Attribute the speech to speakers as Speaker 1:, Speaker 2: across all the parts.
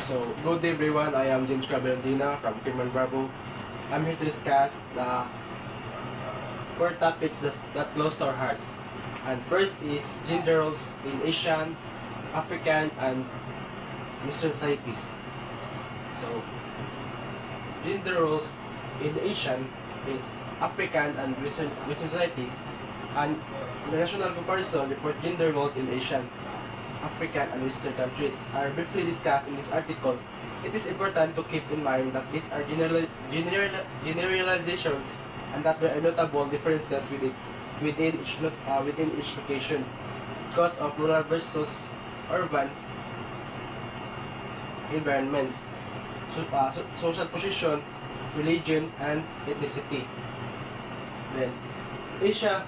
Speaker 1: So, good day everyone. I am James Cabaldina from Kimon Bravo. I'm here to discuss the four topics that close to our hearts. And first is gender roles in Asian, African, and Western societies. So, gender roles in Asian, in African, and Western societies, and international comparison report gender roles in Asian, African, and Western countries are briefly discussed in this article. It is important to keep in mind that these are generalizations and that there are notable differences within each location because of rural versus urban environments, social position, religion, and ethnicity. Then, Asia,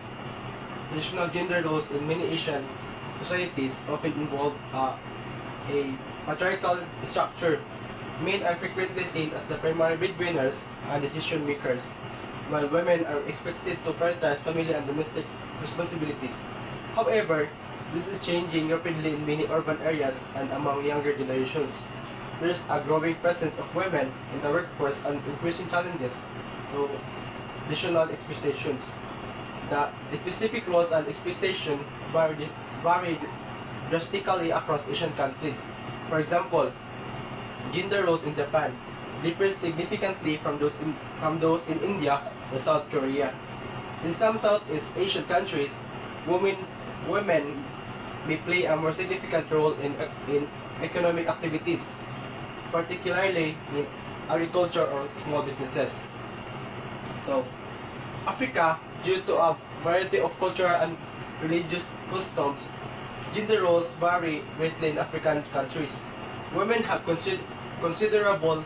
Speaker 1: traditional gender roles in many Asian societies often involve a patriarchal structure. Men are frequently seen as the primary breadwinners and decision makers, while women are expected to prioritize family and domestic responsibilities. However, this is changing rapidly in many urban areas and among younger generations. There is a growing presence of women in the workforce and increasing challenges to traditional expectations. The specific roles and expectations vary drastically across Asian countries. For example, gender roles in Japan differ significantly from those in India or South Korea. In some Southeast Asian countries, women may play a more significant role in economic activities, particularly in agriculture or small businesses. So, Africa, due to a variety of cultural and religious customs, gender roles vary greatly in African countries. Women have considerable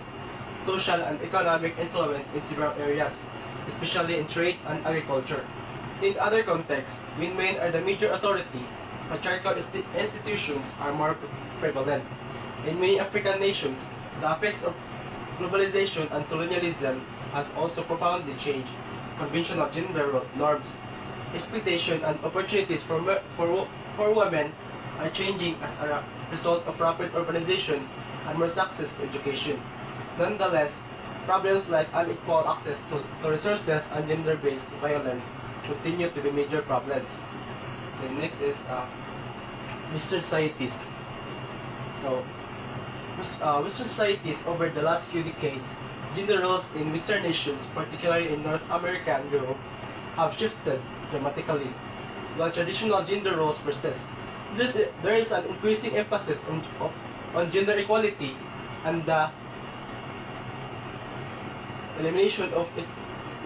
Speaker 1: social and economic influence in several areas, especially in trade and agriculture. In other contexts, when men are the major authority, patriarchal institutions are more prevalent. In many African nations, the effects of globalization and colonialism has also profoundly changed conventional gender norms. Expectation and opportunities for women are changing as a result of rapid urbanization and more access to education. Nonetheless, problems like unequal access to resources and gender-based violence continue to be major problems. The next is Western societies. So, Western societies over the last few decades, gender roles in Western nations, particularly in North America and Europe, have shifted dramatically. While traditional gender roles persist, there is an increasing emphasis on gender equality and the elimination of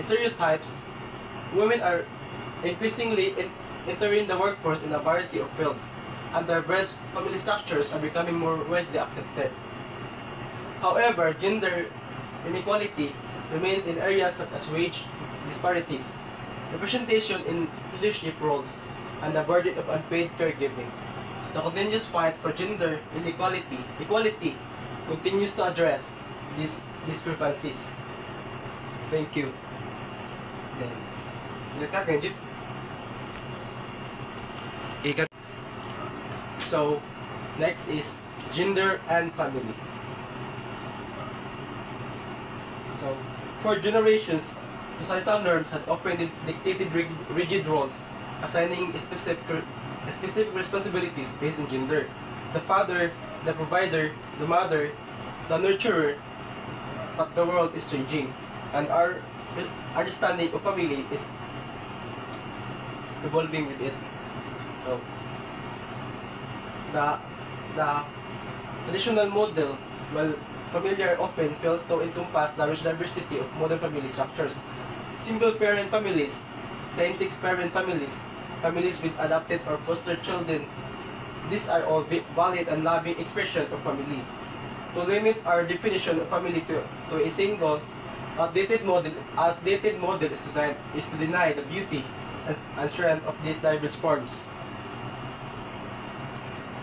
Speaker 1: stereotypes. Women are increasingly entering the workforce in a variety of fields, and diverse family structures are becoming more widely accepted. However, gender inequality remains in areas such as wage disparities, representation in leadership roles, and the burden of unpaid caregiving. The continuous fight for gender equality continues to address these discrepancies. Thank you. Then, ikat nga, Jeep. Ikat. So, next is gender and family. So, for generations, societal norms had often dictated rigid roles, assigning specific responsibilities based on gender. The father, the provider, the mother, the nurturer, but the world is changing, and our understanding of family is evolving with it. So, the traditional model, while familiar, often fails to encompass the rich diversity of modern family structures. Single-parent families, same-sex parent families, families with adopted or foster children, these are all valid and loving expression of family. To limit our definition of family to a single, outdated model is to deny the beauty and strength of these diverse forms.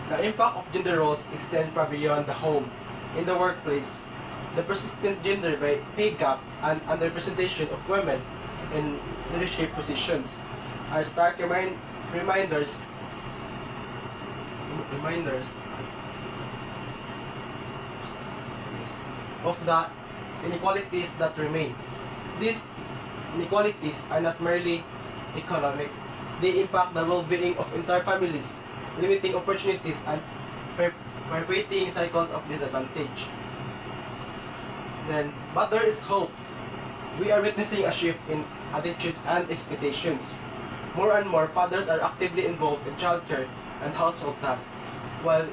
Speaker 1: The impact of gender roles extend far beyond the home. In the workplace, the persistent gender pay gap and underrepresentation of women in leadership positions are stark reminders of the inequalities that remain. These inequalities are not merely economic. They impact the well-being of entire families, limiting opportunities and perpetuating cycles of disadvantage. But there is hope. We are witnessing a shift in attitudes and expectations. More and more fathers are actively involved in childcare and household tasks, while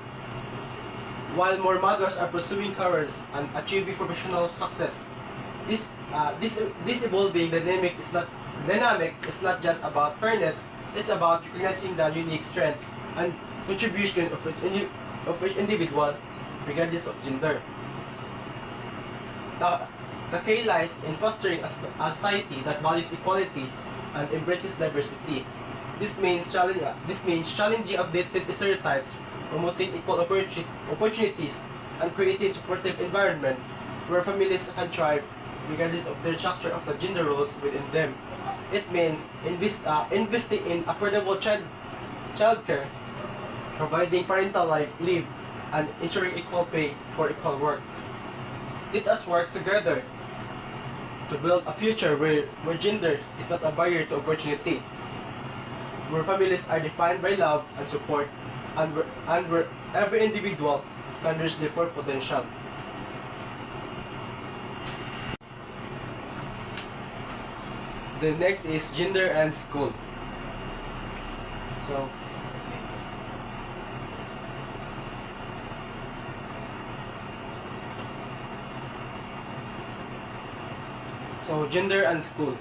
Speaker 1: more mothers are pursuing careers and achieving professional success. This evolving dynamic is not just about fairness. It's about recognizing the unique strength and contribution of each individual, regardless of gender. The key lies in fostering a society that values equality and embraces diversity. This means challenging outdated stereotypes, promoting equal opportunities, and creating a supportive environment where families can thrive regardless of their structure of the gender roles within them. It means investing in affordable childcare, providing parental leave, and ensuring equal pay for equal work. Let us work together to build a future where gender is not a barrier to opportunity, where families are defined by love and support, and where every individual can reach their full potential. The next is gender and school. So, gender and school.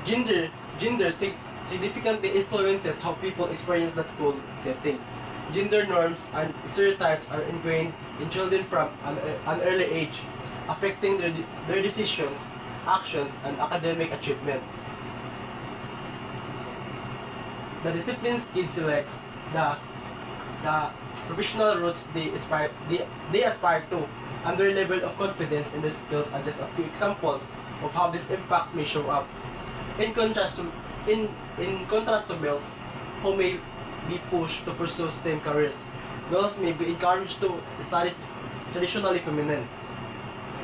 Speaker 1: Gender significantly influences how people experience the school setting. Gender norms and stereotypes are ingrained in children from an early age, affecting their decisions, actions, and academic achievement. The disciplines kids selects, the professional routes they aspire to, and their level of confidence in their skills are just a few examples of how these impacts may show up. In contrast to males, who may be pushed to pursue STEM careers, girls may be encouraged to study traditionally feminine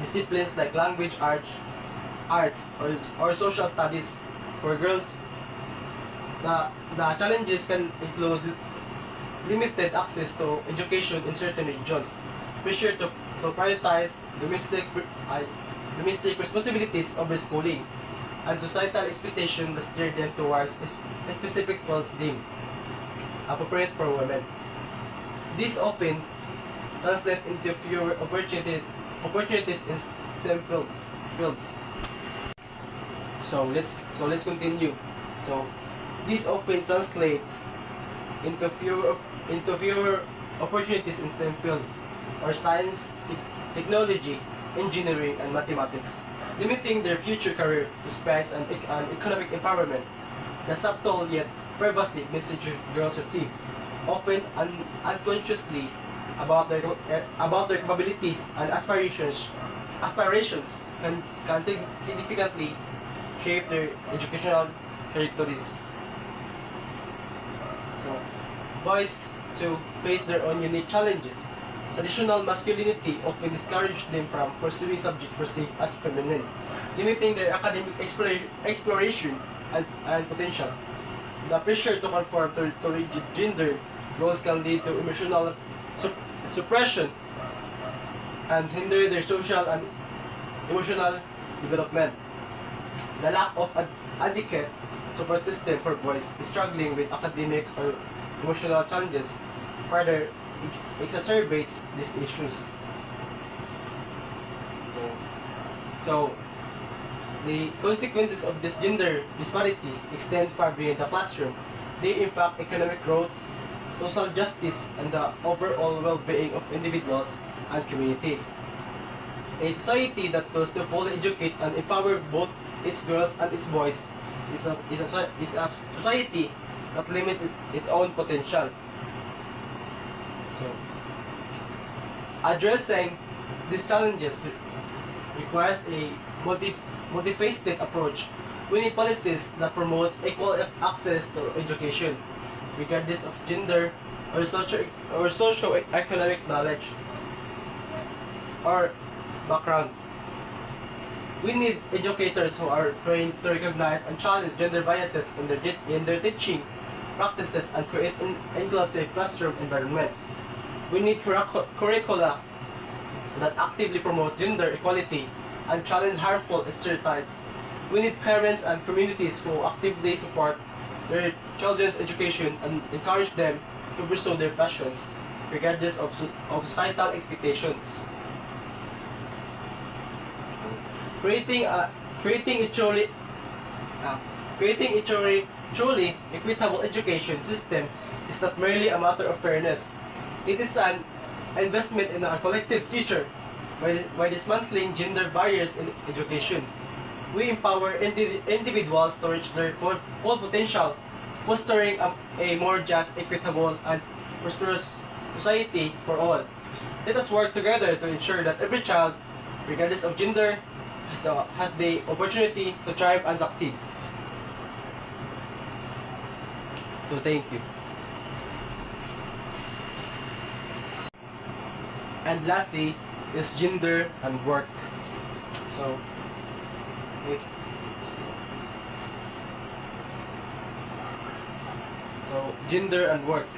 Speaker 1: disciplines like language arts, or social studies. For girls, the challenges can include limited access to education in certain regions, pressure to prioritize domestic responsibilities over schooling, and societal expectation that steer them towards a specific fields deemed appropriate for women. This often translates into fewer opportunities in STEM fields. So let's continue. So this often translates into fewer opportunities in STEM fields, or science, technology, engineering, and mathematics, limiting their future career prospects and economic empowerment. The subtle yet pervasive message girls receive, often unconsciously, about their capabilities and aspirations can significantly shape their educational trajectories. So, boys to face their own unique challenges. Traditional masculinity often discourages them from pursuing subjects perceived as feminine, limiting their academic exploration and potential. The pressure to conform to rigid gender roles can lead to emotional suppression and hinder their social and emotional development. The lack of adequate support system for boys struggling with academic or emotional challenges further exacerbates these issues. So, the consequences of these gender disparities extend far beyond the classroom. They impact economic growth, social justice, and the overall well-being of individuals and communities. A society that fails to fully educate and empower both its girls and its boys is a society that limits its own potential. So, addressing these challenges requires a multifaceted approach. We need policies that promote equal access to education, regardless of gender or socio-economic knowledge or background. We need educators who are trained to recognize and challenge gender biases in their teaching practices and create inclusive classroom environments. We need curricula that actively promote gender equality and challenge harmful stereotypes. We need parents and communities who actively support their children's education and encourage them to pursue their passions, regardless of societal expectations. Creating a truly equitable education system is not merely a matter of fairness. It is an investment in a collective future. By dismantling gender barriers in education, we empower individuals to reach their full potential, fostering a more just, equitable, and prosperous society for all. Let us work together to ensure that every child, regardless of gender, has the opportunity to thrive and succeed. So thank you. And lastly is gender and work. So, wait. So gender and work.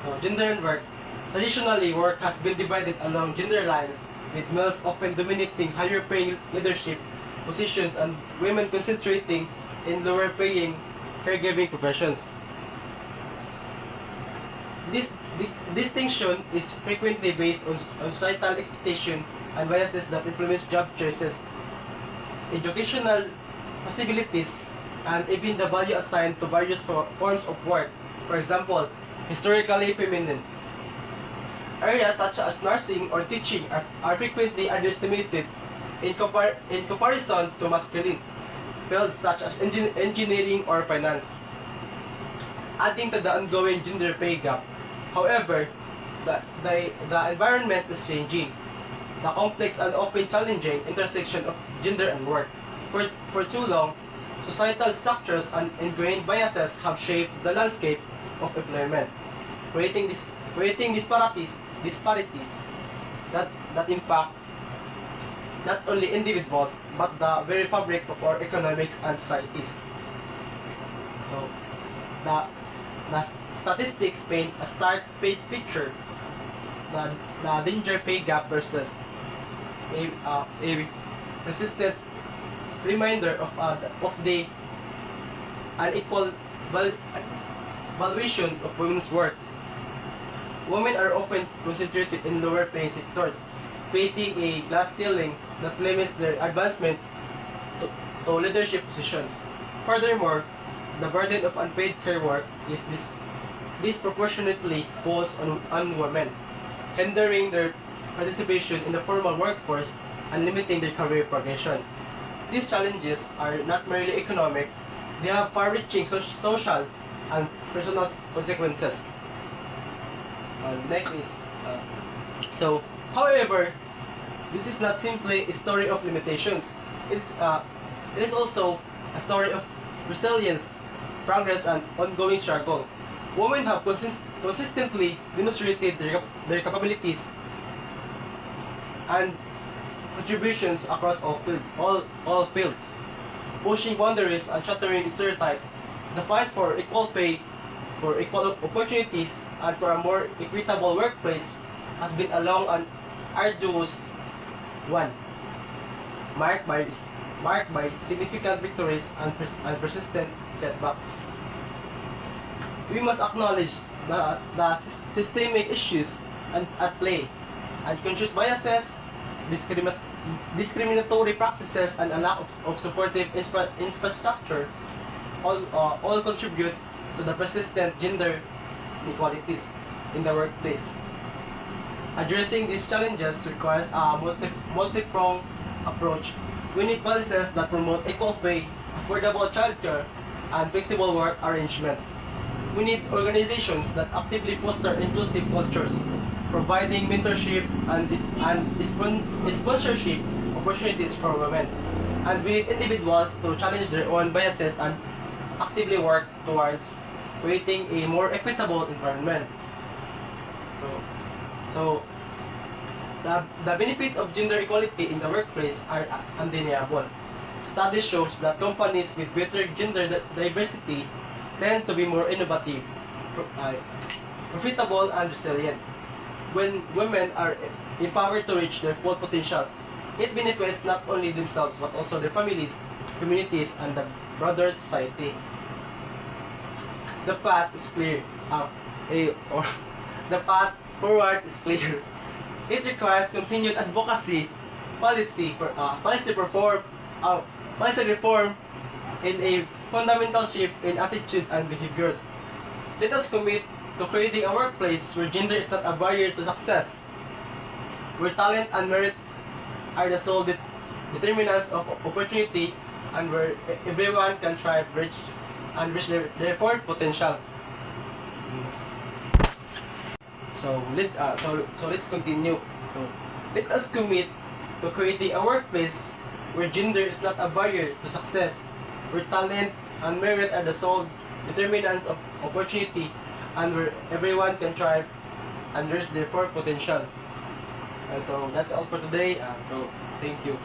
Speaker 1: So gender and work. Traditionally, work has been divided along gender lines, with males often dominating higher paying leadership positions and women concentrating in lower paying caregiving professions. This distinction is frequently based on societal expectation and biases that influence job choices, educational possibilities, and even the value assigned to various forms of work. For example, historically feminine areas such as nursing or teaching are frequently underestimated in comparison to masculine fields such as engineering or finance, adding to the ongoing gender pay gap. However, the environment is changing. The complex and often challenging intersection of gender and work. For too long, societal structures and ingrained biases have shaped the landscape of employment, creating disparities that impact not only individuals but the very fabric of our economics and societies. So, the statistics paint a stark picture. The gender pay gap versus a persistent reminder of the unequal valuation of women's work. Women are often concentrated in lower paying sectors, facing a glass ceiling that limits their advancement to leadership positions. Furthermore, the burden of unpaid care work is disproportionately falls on women, hindering their participation in the formal workforce and limiting their career progression. These challenges are not merely economic, they have far-reaching social and personal consequences. Next is, however, this is not simply a story of limitations. It is also a story of resilience, progress, and ongoing struggle. Women have consistently demonstrated their capabilities and contributions across all fields, pushing boundaries and shattering stereotypes. The fight for equal pay, for equal opportunities, and for a more equitable workplace has been a long and arduous one, marked by significant victories and persistent setbacks. We must acknowledge the systemic issues at play, unconscious biases, discriminatory practices, and a lack of supportive infrastructure all contribute to the persistent gender inequalities in the workplace. Addressing these challenges requires a multi-pronged approach. We need policies that promote equal pay, affordable childcare, and flexible work arrangements. We need organizations that actively foster inclusive cultures, providing mentorship and sponsorship opportunities for women. And we need individuals to challenge their own biases and actively work towards creating a more equitable environment. So the benefits of gender equality in the workplace are undeniable. Studies shows that companies with greater gender diversity tend to be more innovative, profitable, and resilient. When women are empowered to reach their full potential, it benefits not only themselves but also their families, communities, and the broader society. The path is clear. Or the path forward is clear. It requires continued advocacy, policy reform, and a fundamental shift in attitudes and behaviors. Let us commit to creating a workplace where gender is not a barrier to success, where talent and merit are the sole determinants of opportunity, and where everyone can thrive, reach their full potential. So let's continue. So let us commit to creating a workplace where gender is not a barrier to success, where talent and merit are the sole determinants of opportunity, and where everyone can thrive and reach their full potential. And so that's all for today. So thank you.